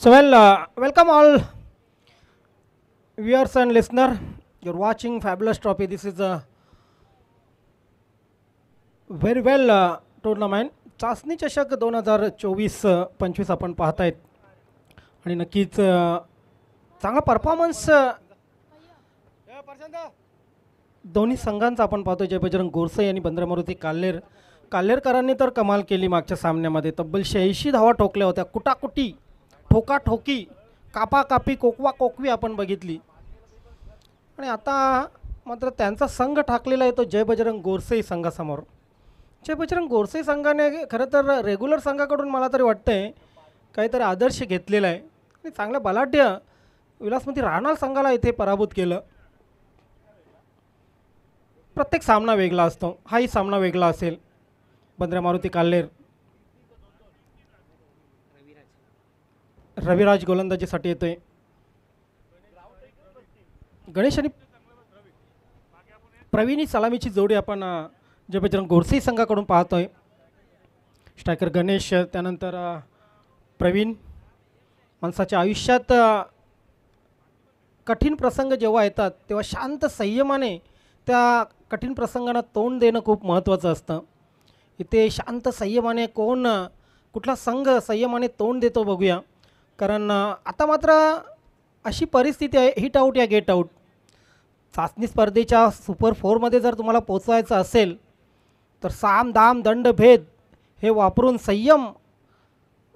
So, welcome all viewers and listener. You're watching Fabulous Trophy. This is a very well tournament. चाचणी चषक 2024-25 आपण पाहतायत आणि नक्कीच चांगला परफॉर्मन्स दोन्ही संघांचा आपण पाहतोय. जय बजरंग गोरसे आणि बंद्रा मारुती काल्हेरकरांनी तर कमाल केली. मागच्या सामन्यामध्ये तब्बल 86 धावा ठोकल्या होत्या. कुटाकुटी, ठोकाठोकी, कापाकापी, कोकवी आपण बघितली. आणि आता मात्र त्यांचा संघ ठाकलेला आहे तो जय बजरंग गोरसे संघासमोर. जय बजरंग गोरसे संघाने खरं तर रेग्युलर संघाकडून मला तरी वाटतंय काहीतरी आदर्श घेतलेला आहे आणि चांगल्या बलाढ्य विलासमती राहणार संघाला इथे पराभूत केलं. प्रत्येक सामना वेगळा असतो. हाही सामना वेगळा असेल. बंद्रा मारुती काल्हेर, रविराज गोलंदाजीसाठी येतोय. गणेश आणि प्रवीणी सलामीची जोडी आपण जय बजरंग गोरसे संघाकडून पाहतोय. स्ट्रायकर गणेश, त्यानंतर प्रवीण. माणसाच्या आयुष्यात कठीण प्रसंग जेव्हा येतात तेव्हा शांत संयमाने त्या कठीण प्रसंगांना तोंड देणं खूप महत्त्वाचं असतं. इथे शांत संयमाने कुठला संघ संयमाने तोंड देतो बघूया. कारण आता मात्र अशी परिस्थिती आहे, हिट आऊट या गेट आऊट. चाचणी स्पर्धेच्या सुपर 4मध्ये जर तुम्हाला पोचवायचं असेल तर साम दाम दंड भेद हे वापरून, संयम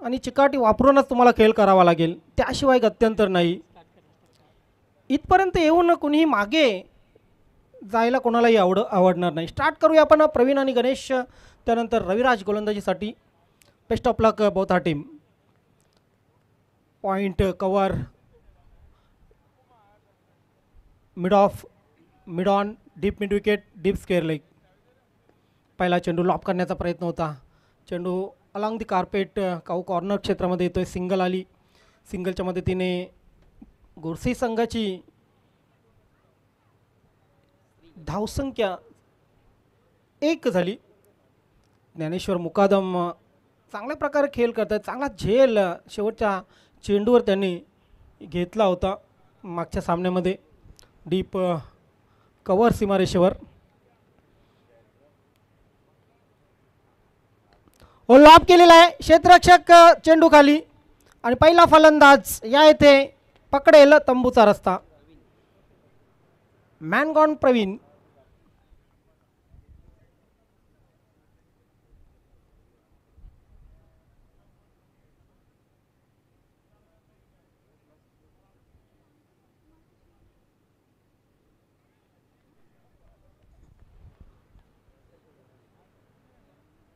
आणि चिकाटी वापरूनच तुम्हाला खेळ करावा लागेल. त्याशिवाय गत्यंतर नाही. इथपर्यंत येऊन कुणीही मागे जायला कोणालाही आवडणार नाही. स्टार्ट करूया आपण प्रवीण आणि गणेश, त्यानंतर रविराज गोलंदाजीसाठी. Best of luck both our team. Point cover, mid on, deep mid wicket, deep square leg. पहिला चेंडू लॉप करण्याचा प्रयत्न होता. चेंडू अलॉंग दी कार्पेट कॉर्नर क्षेत्रामध्ये येतोय. सिंगल आली. सिंगलच्या मदतीने गोरसे संघाची धावसंख्या 1 झाली. ज्ञानेश्वर मुकादम चांगल्या प्रकारे खेळ करतात. चांगला झेल शेवटच्या चेंडूवर त्यांनी घेतला होता मागच्या सामन्यामध्ये. डीप कव्हर सीमारेषेवर. लॉब केलेला आहे. क्षेत्ररक्षक चेंडू खाली आणि पहिला फलंदाज या येथे पकडेल तंबूचा रस्ता. मॅनगॉन प्रवीण.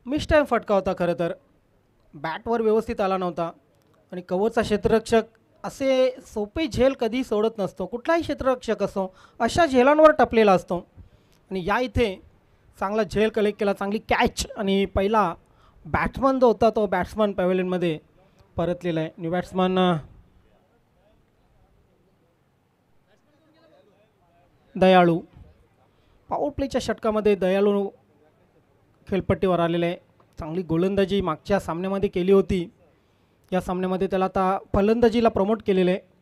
मिस टाईम फटका होता. खरं तर बॅटवर व्यवस्थित आला नव्हता आणि कव्हरचा क्षेत्ररक्षक असे सोपे झेल कधी सोडत नसतो. कुठलाही क्षेत्ररक्षक असो अशा झेलांवर टपलेला असतो. आणि या इथे चांगला झेल कलेक्ट केला, चांगली कॅच. आणि पहिला बॅट्समन जो होता तो बॅट्समन पॅव्हेलियनमध्ये परतलेला आहे. न्यू बॅट्समन दयाळू. पॉवर प्लेच्या षटकामध्ये दयाळू खेळपट्टीवर आलेले आहे. चांगली गोलंदाजी मागच्या सामन्यामध्ये केली होती. या सामन्यामध्ये त्याला आता फलंदाजीला प्रमोट केलेलं आहे.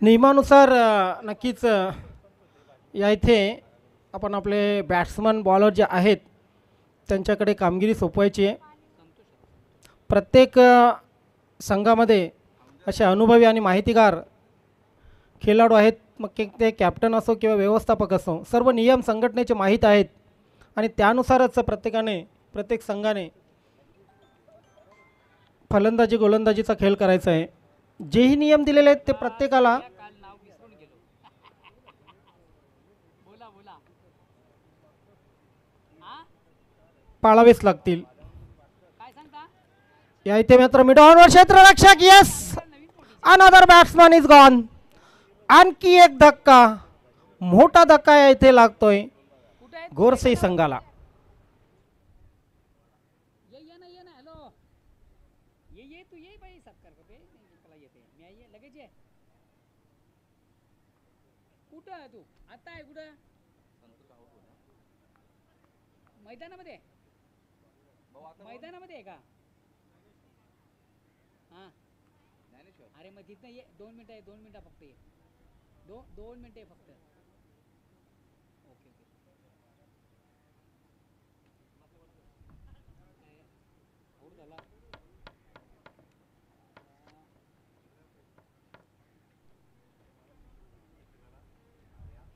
नियमानुसार नक्कीच या इथे आपण आपले बॅट्समन बॉलर जे आहेत त्यांच्याकडे कामगिरी सोपवायची आहे. प्रत्येक संघामध्ये असे अनुभवी आणि माहितीगार खेळाडू आहेत. मग ते कॅप्टन असो किंवा व्यवस्थापक असो, सर्व नियम संघटनेचे माहीत आहेत आणि त्यानुसारच प्रत्येक संघाने फलंदाजी गोलंदाजीचा खेळ करायचा आहे. जेही नियम दिलेले आहेत ते प्रत्येकाला पाळावेच लागतील. या इथे मात्र मिड ऑनवर क्षेत्ररक्षक. Yes, another batsman is gone. आणखी एक धक्का, मोठा धक्का या इथे लागतोय गोरसे संघाला. मैदानामध्ये मैदानामध्ये आहे का? हां, अरे मग तिथनं ये. 2 मिनिटं आहे, 2 मिनिटं फक्त ये. 2 मिनिटं आहे फक्त. Okay okay. आऊट झाला.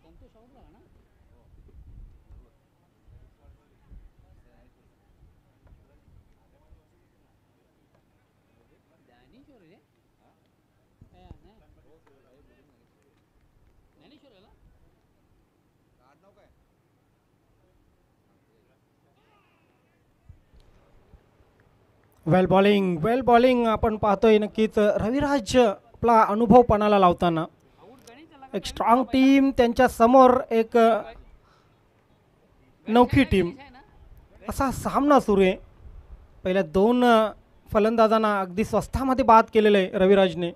संतोष आऊट झाला ना? वेल बॉलिंग, वेल बॉलिंग आपण पाहतोय. नक्कीच रविराज आपला अनुभव पणाला लावताना, एक स्ट्रॉंग टीम त्यांच्या समोर एक नौखी टीम, असा सामना सुरू आहे. पहिल्या 2 फलंदाजांना अगदी स्वस्तामध्ये बाद केलेलं आहे रविराजने.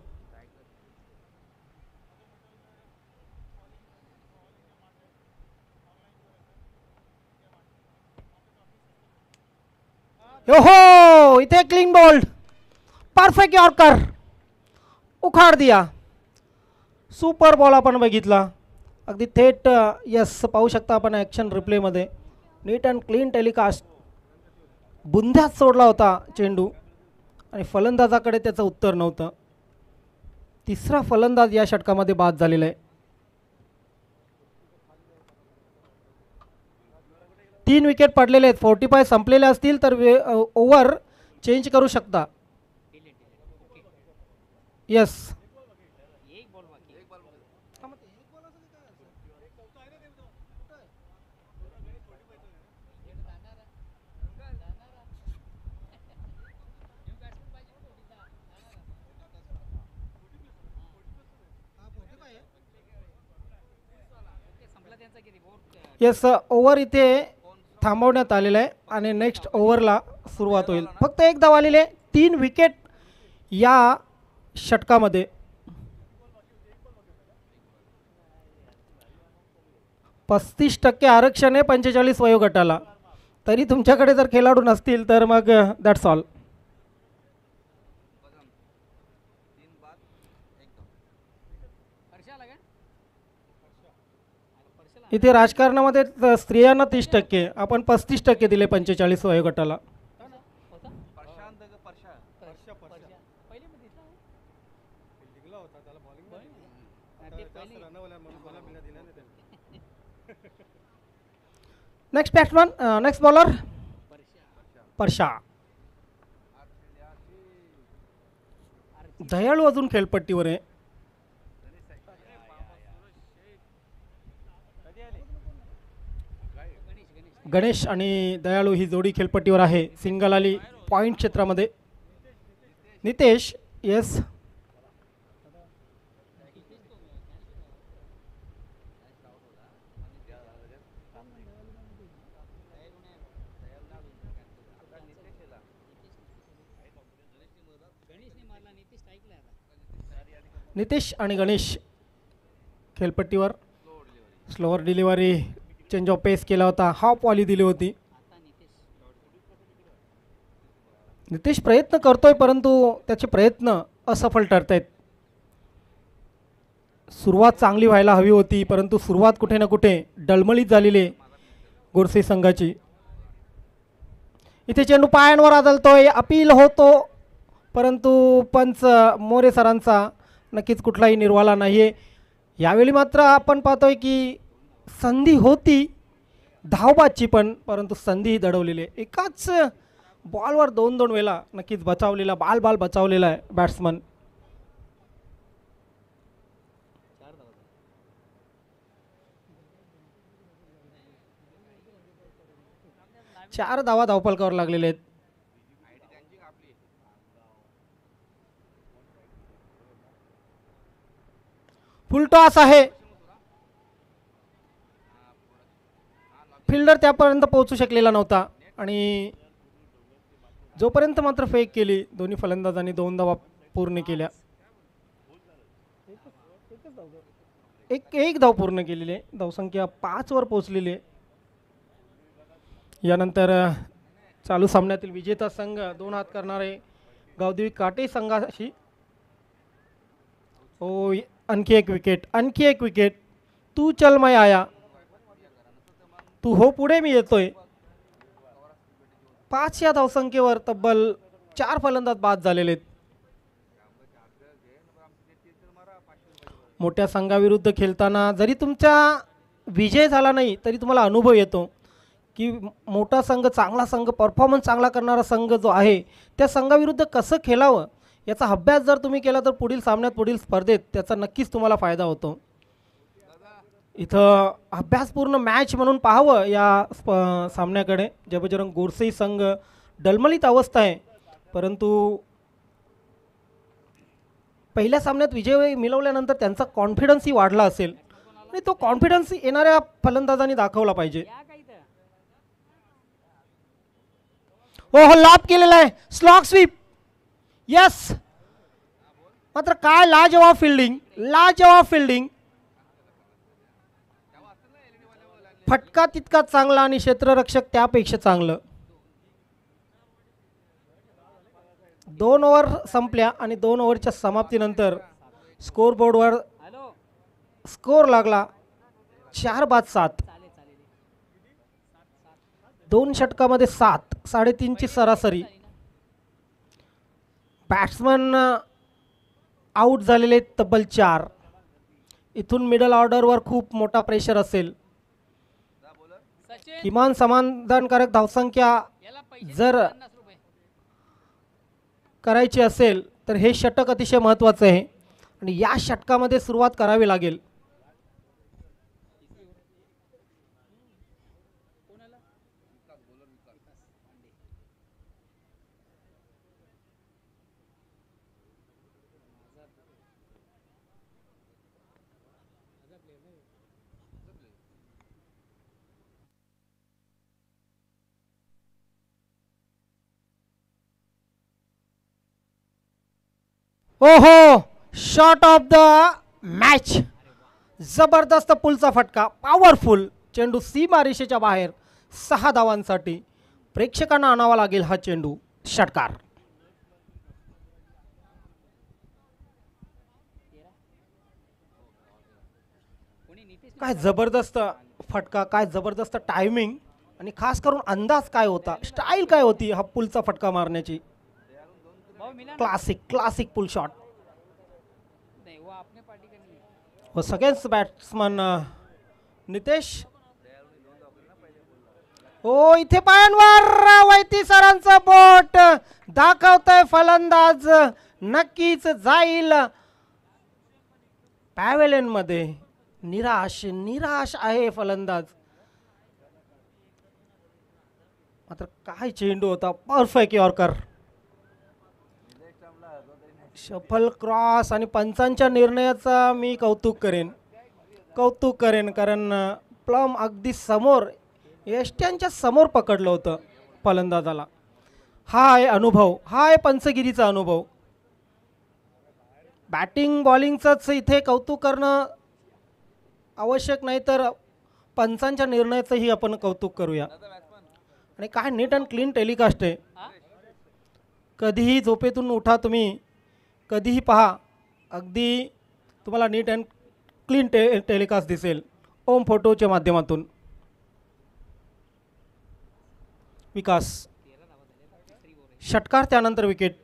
हो, इथे क्लीन बॉल्ड, परफेक्ट यॉर्कर, उखाड दिया. सुपर बॉल आपण बघितला अगदी थेट. यस, पाहू शकता आपण ॲक्शन रिप्लेमध्ये. नीट अँड क्लीन टेलिकास्ट. बुंध्यात सोडला होता चेंडू आणि फलंदाजाकडे त्याचं उत्तर नव्हतं. तिसरा फलंदाज या षटकामध्ये बाद झालेला आहे. 3 विकेट पडलेले आहेत. 45 संपलेले असतील तर ओव्हर चेंज करू शकता. यस, यस, ओव्हर इथे थांबवण्यात आलेलं आहे आणि नेक्स्ट ओव्हरला सुरुवात होईल. फक्त एक धाव आलेले, 3 विकेट या षटकामध्ये. %35 आरक्षण आहे 45 वयोगटाला. तरी तुमच्याकडे जर खेळाडू नसतील तर मग दॅट्स ऑल. इथे राजकारणामध्ये स्त्रियांना 30%, आपण 35% दिले 45 वयोगटाला. Next batsman, next bowler Parsha. Dayalu अजून खेळपट्टीवर आहे. गणेश आणि दयाळू ही जोडी खेळपट्टीवर आहे. सिंगल आली पॉइंट क्षेत्रामध्ये. नितेश, यस, नितेश आणि गणेश खेळपट्टीवर. स्लोअर डिलिव्हरी, चेंज ऑफ पेस केला होता, हाफ वॉली दिली होती. नितेश प्रयत्न करतोय परंतु त्याचे प्रयत्न असफल ठरत आहेत. सुरुवात चांगली व्हायला हवी होती परंतु सुरुवात कुठे ना कुठे डळमळीत झालेली गोरसे संघाची. इथे चेंडू पायांवर आदळतोय, अपील होतो परंतु पंच मोरे सरांचा नक्कीच कुठलाही निर्वाला नाही आहे. यावेळी मात्र आपण पाहतोय की संधी होती धावबाची पण, परंतु संधी ही दडवलेली आहे. एकाच बॉलवर 2-2 वेळा नक्कीच बचावलेला, बाल बचावलेला आहे बॅट्समन. 4 धावा धावफलकावर लागलेले आहेत. फुल टॉस आहे. फिल्डर त्यापर्यंत पोहोचू शकलेला नव्हता आणि जोपर्यंत मात्र फेक केली दोन्ही फलंदाजांनी 2 धावा पूर्ण केल्या. एक धाव पूर्ण केलेली आहे. धावसंख्या 5 वर पोहोचलेली आहे. यानंतर चालू सामन्यातील विजेता संघ 2 हात करणारे गावदेवी काटे संघाशी. ओ आणखी एक विकेट. तू चल मैं आया. तू हो पुढे मी येतोय. 5 या धावसंख्येवर तब्बल 4 फलंदाज बाद झालेले आहेत. मोठ्या संघाविरुद्ध खेळताना जरी तुमचा विजय झाला नाही तरी तुम्हाला अनुभव येतो की मोठा संघ, चांगला संघ, परफॉर्मन्स चांगला करणारा संघ जो आहे त्या संघाविरुद्ध कसं खेळावं याचा अभ्यास जर तुम्ही केला तर पुढील सामन्यात, पुढील स्पर्धेत त्याचा नक्कीच तुम्हाला फायदा होतो. इथं अभ्यासपूर्ण मॅच म्हणून पाहावं या सामन्याकडे. जय बजरंग गोरसे संघ डलमलीत अवस्था आहे, परंतु पहिल्या सामन्यात विजय मिळवल्यानंतर त्यांचा कॉन्फिडन्सही वाढला असेल आणि तो कॉन्फिडन्स येणाऱ्या फलंदाजांनी दाखवला पाहिजे. हो लाभ केलेला आहे. Slog sweep. यस. मात्र काय लाजवाब फिल्डिंग. फटका तितका चांगला आणि क्षेत्ररक्षक त्यापेक्षा चांगलं. 2 ओव्हर संपल्या आणि 2 ओव्हरच्या समाप्तीनंतर स्कोर बोर्डवर स्कोर लागला 4-7. 2 षटकामध्ये 7, 3.5ची सरासरी. बॅट्समन आऊट झालेले तब्बल 4. इथून मिडल ऑर्डरवर खूप मोठा प्रेशर असेल. किमान समाधानकारक धावसंख्या जर करायची असेल तर हे षटक अतिशय महत्त्वाचं आहे आणि या षटकामध्ये सुरुवात करावी लागेल. ओहो, शॉट ऑफ द मॅच. जबरदस्त पुलचा फटका, पॉवरफुल चेंडू सीमारेषेच्या बाहेर. 6 धावांसाठी प्रेक्षकांना आणावा लागेल हा चेंडू. षटकार. काय जबरदस्त फटका, काय जबरदस्त टायमिंग आणि खास करून अंदाज काय होता, स्टाईल काय होती हा पुलचा फटका मारण्याची. Classic pull shot. व सगळेच बॅट्समन नितेश. हो इथे पायांवर वैती सरांचं बोट दाखवतोय फलंदाज नक्कीच जाईल पॅव्हेलियन मध्ये. निराश आहे फलंदाज. मात्र काय चेंडू होता, परफेक्ट यॉर्कर. शफल क्रॉस आणि पंचांच्या निर्णयाचा मी कौतुक करेन कारण प्लम अगदी समोर, यष्ट्यांच्या समोर पकडलं होतं फलंदाजाला. हा आहे अनुभव, हा आहे पंचगिरीचा अनुभव. बॅटिंग बॉलिंगचंच इथे कौतुक करणं आवश्यक नाही तर पंचांच्या निर्णयाचंही आपण कौतुक करूया. आणि काय नीट अँड क्लीन टेलिकास्ट आहे. कधीही झोपेतून उठा तुम्ही, कधीही पहा, अगदी तुम्हाला नीट अँड क्लीन टेलिकास्ट दिसेल ओम फोटोच्या माध्यमातून. विकास. षटकार त्यानंतर विकेट.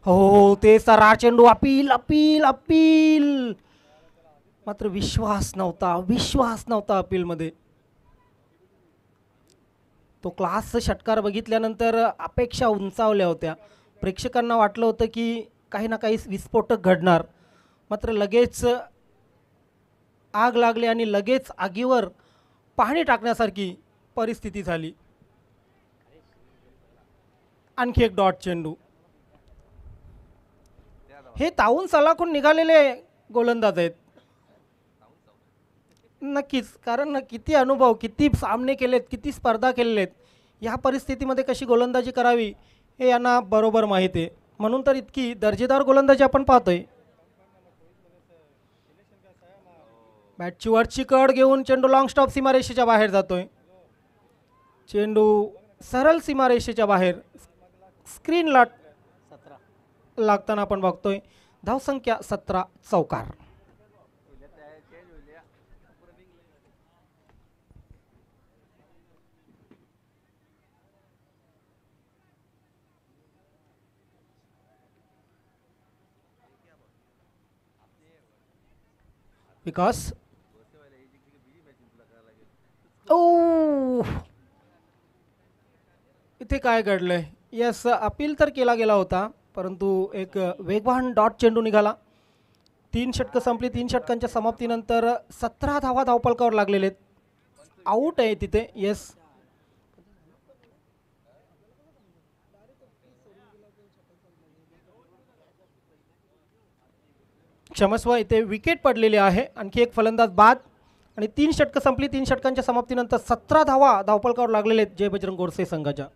हो ते सारा चेंडू. अपील. मात्र विश्वास नव्हता अपीलमध्ये. तो क्लास षटकार बघितल्यानंतर अपेक्षा उंचावल्या होत्या. प्रेक्षकांना वाटलं होतं की काही ना काही विस्फोटक घडणार. मात्र लगेच आग लागली आणि लगेच आगीवर पाणी टाकण्यासारखी परिस्थिती झाली. आणखी एक डॉट चेंडू. हे ताऊन सलाखून निघालेले गोलंदाज आहेत नक्कीच, कारण किती अनुभव, किती सामने केलेत, किती स्पर्धा केलेल्या आहेत. ह्या परिस्थितीमध्ये कशी गोलंदाजी करावी हे यांना बरोबर माहीत आहे. म्हणून तर इतकी दर्जेदार गोलंदाजी आपण पाहतोय. बॅटची वरची कड घेऊन चेंडू लॉंग स्टॉप सीमारेषेच्या बाहेर जातोय. चेंडू सरळ सीमारेषेच्या बाहेर स्क्रीनला लागताना आपण बघतोय. धावसंख्या 17, चौकार. विकास इथे काय घडलंय? यस, अपील तर केला गेला होता, परंतु एक वेगवान डॉट चेंडू निघाला. 3 षटकं संपली. 3 षटकांच्या समाप्तीनंतर 17 धावा धावपलकावर लागलेले आहेत. आऊट आहे तिथे. यस, क्षमस्व, इथे विकेट पडलेली आहे. आणखी एक फलंदाज बाद आणि 3 षटकं संपली. 3 षटकांच्या समाप्तीनंतर 17 धावा धावपलकावर लागलेले आहेत जय बजरंग गोडसे संघाच्या.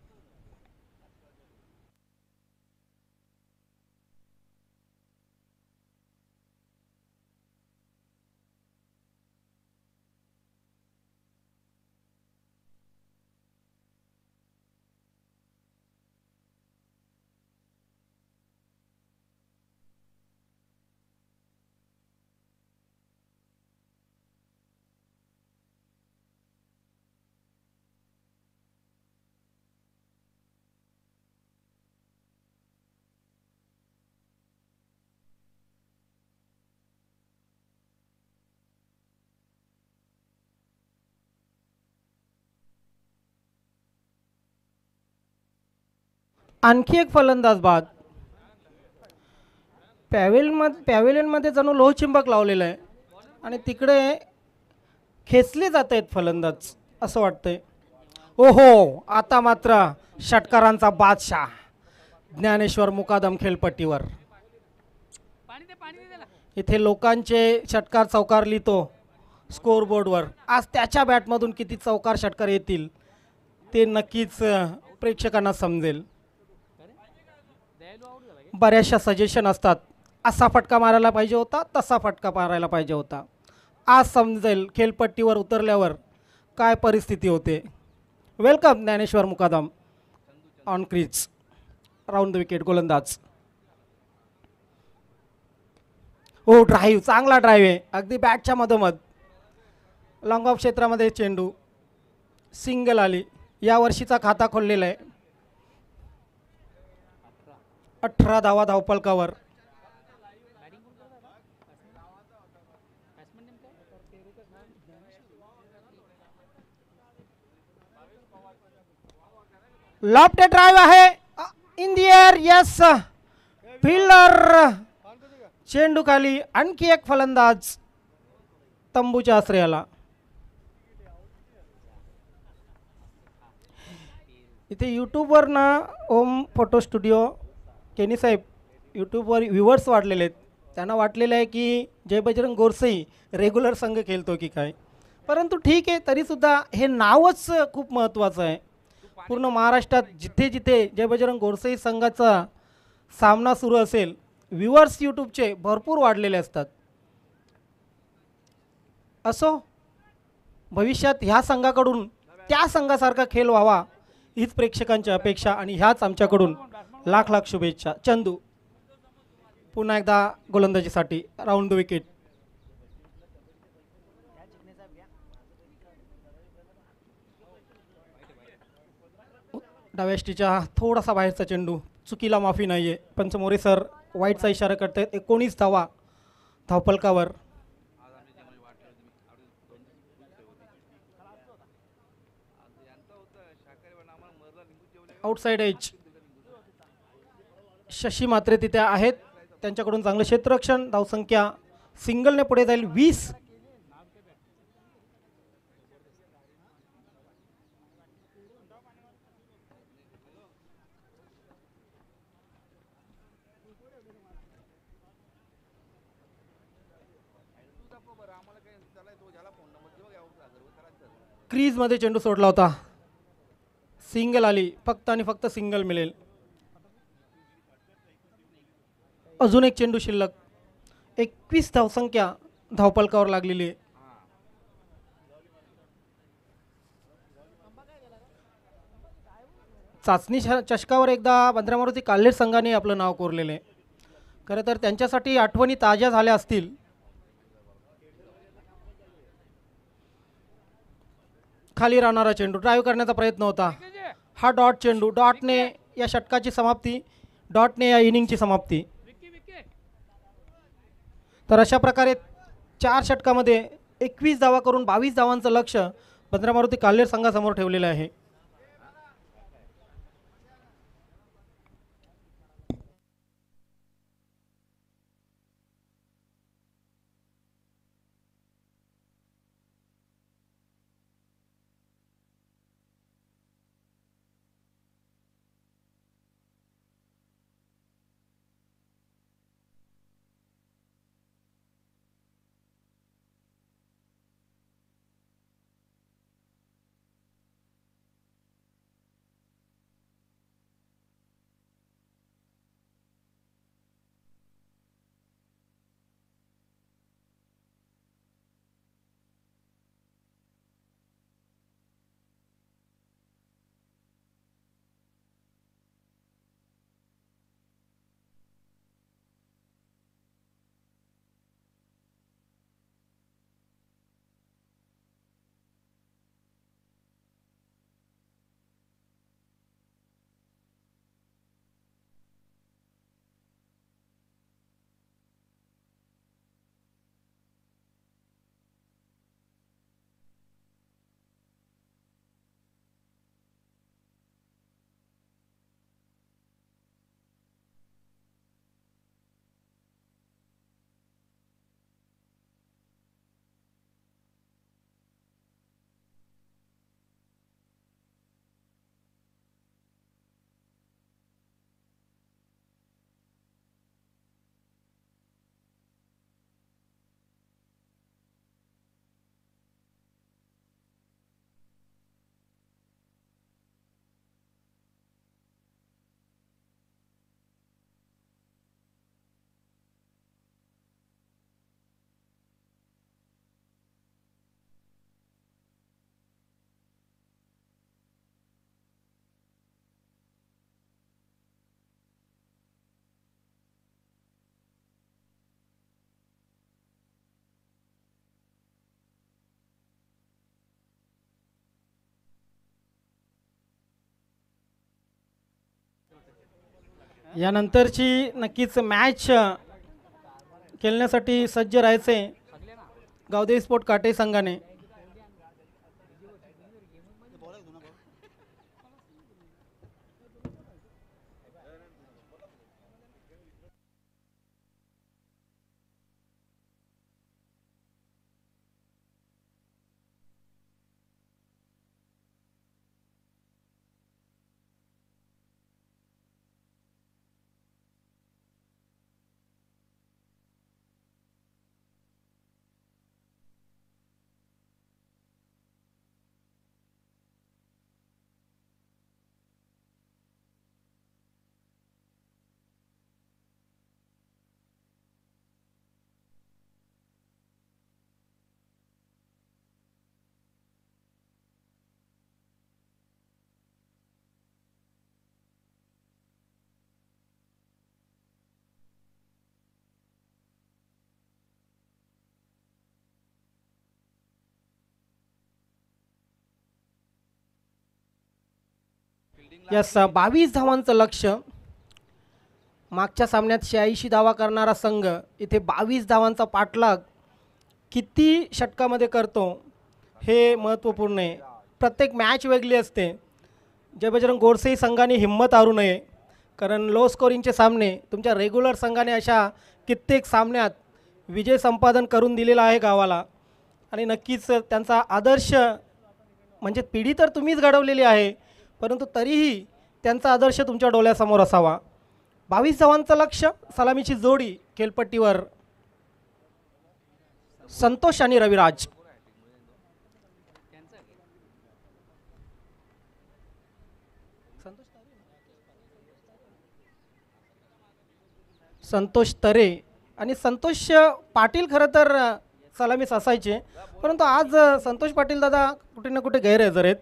आणखी एक फलंदाज बाद. पॅव्हेलियनमध्ये जणू लोहचिंबक लावलेलं आहे आणि तिकडे खेचले जात आहेत फलंदाज असं वाटतंय. ओहो, आता मात्र षटकारांचा बादशाह ज्ञानेश्वर मुकादम खेळपट्टीवर. इथे लोकांचे षटकार चौकार लिहितो स्कोअरबोर्डवर. आज त्याच्या बॅटमधून किती चौकार षटकार येतील ते नक्कीच प्रेक्षकांना समजेल. बऱ्याचशा सजेशन असतात, असा फटका मारायला पाहिजे होता, तसा फटका मारायला पाहिजे होता. आज समजेल खेळपट्टीवर उतरल्यावर काय परिस्थिती होते. Welcome Dnyaneshwar Mukadam on crease. Round the wicket गोलंदाज. हो, ड्राईव्ह, चांगला ड्राईव्ह आहे अगदी बॅटच्या मधोमध. लॉंग ऑफ क्षेत्रामध्ये चेंडू, सिंगल आली. या वर्षीचा खाता खोललेला आहे. 18 धावा धावपलकावर. लॉफ्ट ड्राइव आहे in the air. Yes, fielder चेंडू खाली. आणखी एक फलंदाज तंबूच्या आश्रयाला. इथे यूट्यूबवर ना ओम फोटो स्टुडिओ केनी साहेब, यूट्यूबवर व्ह्युअर्स वाढलेले आहेत. त्यांना वाटलेलं आहे की जय बजरंग गोडसे रेग्युलर संघ खेळतो की काय, परंतु ठीक आहे, तरीसुद्धा हे नावच खूप महत्त्वाचं आहे. पूर्ण महाराष्ट्रात जिथे जिथे जय बजरंग गोडसे संघाचा सामना सुरू असेल, व्ह्युअर्स यूट्यूबचे भरपूर वाढलेले असतात. असो, भविष्यात ह्या संघाकडून त्या संघासारखा खेळ व्हावा हीच प्रेक्षकांची अपेक्षा आणि ह्याच आमच्याकडून लाख लाख शुभेच्छा. चंदू पुन्हा एकदा गोलंदाजीसाठी. Round the wicket. डाव्याष्टीच्या थोडासा बाहेरचा चेंडू, चुकीला माफी नाही आहे. पंचमोरे सर वाईटचा इशारा करत आहेत. 19 धावा धावपलकावर. Outside edge. शशी मात्रे तिथे आहेत, त्यांच्याकडून चांगलं क्षेत्ररक्षण. धावसंख्या सिंगलने पुढे जाईल. 20. क्रीजमध्ये चेंडू सोडला होता. सिंगल आली, फक्त आणि फक्त सिंगल मिळेल. अजून एक चेंडू शिल्लक. 21 धावसंख्या धावपलकावर लागलेली आहे. चाचणी चषकावर एकदा बंद्रा मारुती काल्हेर संघाने आपलं नाव कोरलेलं आहे. खरं तर त्यांच्यासाठी आठवणी ताज्या झाल्या असतील. खाली राहणारा चेंडू ड्राईव्ह करण्याचा प्रयत्न होता. हा डॉट चेंडू, डॉटने या षटकाची समाप्ती, डॉटने या इनिंगची समाप्ती. तर अशा प्रकारे 4 षटकामध्ये 21 धावा करून 22 धावांचं लक्ष बंद्रा मारुती काल्हेर संघासमोर ठेवलेलं आहे. यानंतरची नक्कीच मॅच खेळण्यासाठी सज्ज राहायचे गावदेवी स्पोर्ट काटे संघाने. यस, 22 धावांचं लक्ष. मागच्या सामन्यात 86 धावा करणारा संघ इथे 22 धावांचा पाठलाग किती षटकामध्ये करतो हे महत्त्वपूर्ण आहे. प्रत्येक मॅच वेगळी असते. जय बजरंग गोडसे संघाने हिंमत हारू नये, कारण लो स्कोरिंगचे सामने तुमच्या रेग्युलर संघाने अशा कित्येक सामन्यात विजय संपादन करून दिलेला आहे गावाला. आणि नक्कीच त्यांचा आदर्श म्हणजे पिढी तर तुम्हीच घडवलेली आहे, परंतु तरीही त्यांचा आदर्श तुमच्या डोळ्यासमोर असावा. 22 धावांचं लक्ष. सलामीची जोडी खेळपट्टीवर संतोष आणि रविराज. संतोष तरे आणि संतोष पाटील खरं तर सलामीस असायचे, परंतु आज संतोष पाटील दादा कुठे ना कुठे गैरहजर आहेत.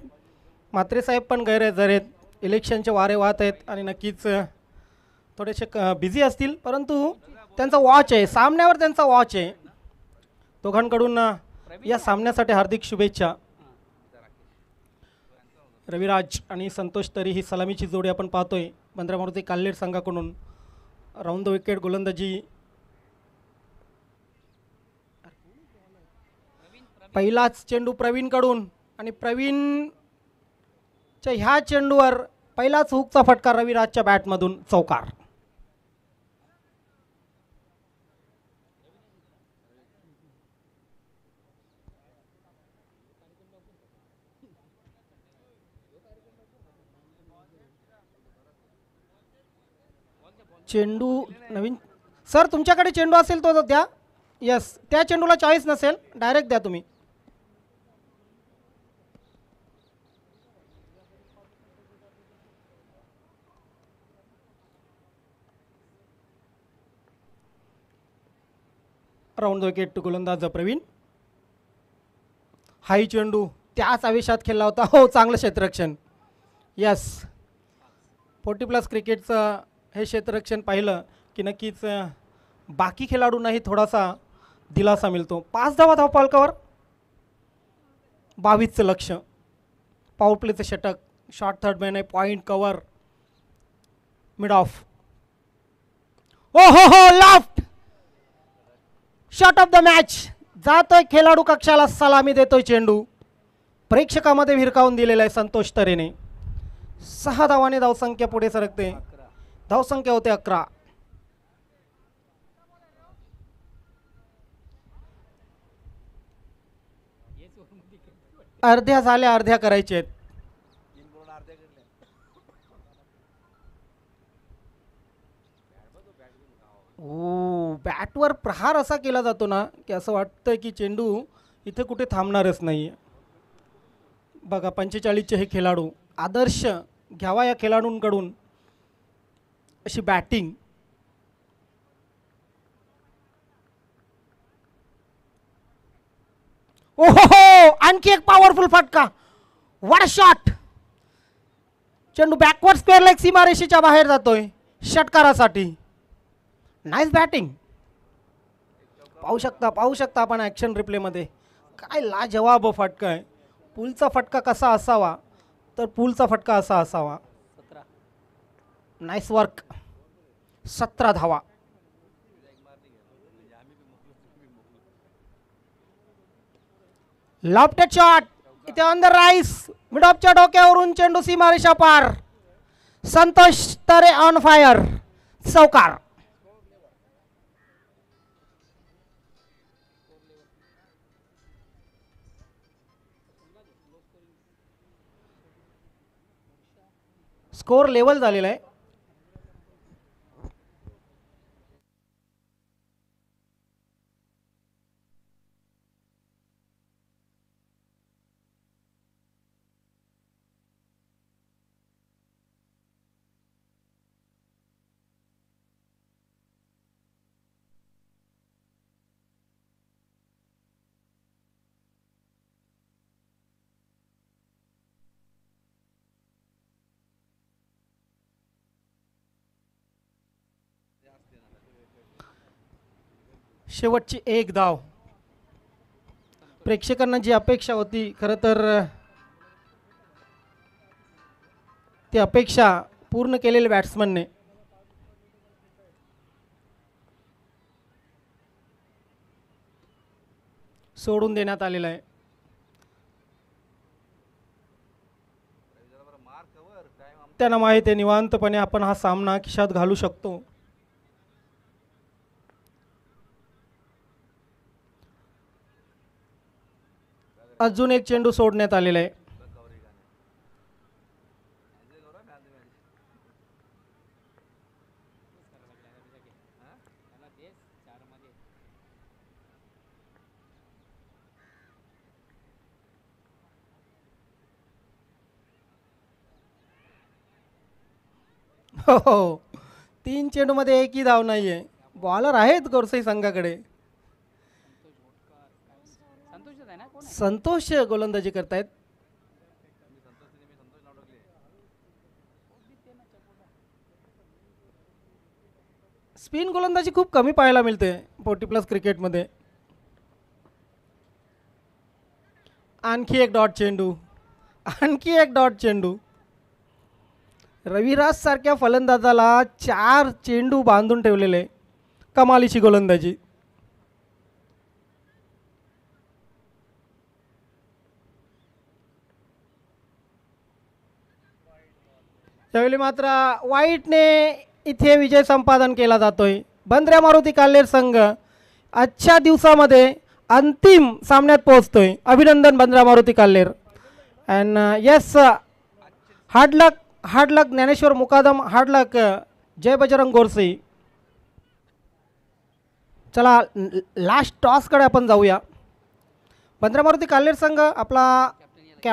म्हात्रे साहेब पण गैरहजर आहेत. इलेक्शनचे वारे वाहत आहेत आणि नक्कीच थोडेसे बिझी असतील, परंतु त्यांचा वॉच आहे, सामन्यावर त्यांचा वॉच आहे. दोघांकडून या सामन्यासाठी हार्दिक शुभेच्छा. रविराज आणि संतोष तरी ही सलामीची जोडी आपण पाहतोय. बंद्रा मारुती काल्हेर संघाकडून राऊंड द विकेट गोलंदाजी. पहिलाच चेंडू प्रवीणकडून आणि प्रवीणच्या ह्या चेंडूवर पहिलाच हुकचा फटका रविराजच्या बॅटमधून चौकार. चेंडू नवीन सर, तुमच्याकडे चेंडू असेल तो द्या. यस, त्या चेंडूला चॉईस नसेल डायरेक्ट द्या तुम्ही. राऊंड द विकेट गोलंदाज प्रवीण. हाई चेंडू त्याच आवेशात खेळला होता. हो, चांगलं क्षेत्ररक्षण. यस, 40+ क्रिकेटचं हे क्षेत्ररक्षण पाहिलं की नक्कीच बाकी खेळाडूंनाही थोडासा दिलासा मिळतो. 5 धावा धावफलकावर, 22चं लक्ष. पॉवर प्लेचं षटक, शॉर्ट थर्ड मॅन आहे, पॉईंट कव्हर, मिड ऑफ. ओ हो हो, left shot of the match. जातोय खेळाडू कक्षाला, सलामी देतोय चेंडू. प्रेक्षकामध्ये भिरकावून दिलेला आहे संतोष तरेने. 6 धावाने धावसंख्या पुढे सरकते. धावसंख्या होते 11. अर्ध्या झाल्या, अर्ध्या करायचे आहेत. ओ, बॅटवर प्रहार असा केला जातो ना की असं वाटतं की चेंडू इथे कुठे थांबणारच नाही. बघा, 45चे हे खेळाडू, आदर्श घ्यावा या खेळाडूंकडून अशी बॅटिंग. ओहो, आणखी एक पॉवरफुल फटका. What a shot. चेंडू बॅकवर्ड स्क्वेअर लेग सीमारेषेच्या बाहेर जातोय षटकारासाठी. Nice batting. पाहू शकता आपण ॲक्शन रिप्लेमध्ये. काय लाजवाब फटका आहे. पुलचा फटका कसा असावा तर पुलचा फटका असा असावा. Nice work. 17 धावा. लॉफ्टेड शॉट इथे ऑन द राईस, मिड ऑफच्या डोक्यावरून चेंडू सीमारेषा पार. संतोष तरे ऑन फायर, चौकार. स्कोर लेवल झालेला आहे. शेवटची एक धाव. प्रेक्षकांना जी अपेक्षा होती खरं तर ती अपेक्षा पूर्ण केलेल्या बॅट्समनने. सोडून देण्यात आलेला आहे. त्यांना माहिती आहे निवांतपणे आपण हा सामना खिशात घालू शकतो. अजून एक चेंडू सोडण्यात आलेला आहे. हो, 3 चेंडूमध्ये एकही धाव नाही आहे. बॉलर आहेत गोरसाई संघाकडे. संतोषच आहे ना, कोण आहे? संतोष गोलंदाजी करतायत. स्पिन गोलंदाजी खूप कमी पाहायला मिळते 40+ क्रिकेटमध्ये. आणखी एक डॉट चेंडू, आणखी एक डॉट चेंडू. रविराज सारख्या फलंदाजाला 4 चेंडू बांधून ठेवलेले. कमालीची गोलंदाजी. त्यावेळी मात्र वाईटने इथे विजय संपादन केला जातोय. बंद्र्या मारुती काल्हेर संघ आजच्या दिवसामध्ये अंतिम सामन्यात पोहोचतोय. अभिनंदन Bandrya Maruti Kalher. And yes, hard luck Dnyaneshwar Mukadam, hard luck Jai Bajrang Gorse. चला लास्ट टॉसकडे आपण जाऊया. बंद्र्या मारुती काल्हेर संघ आपला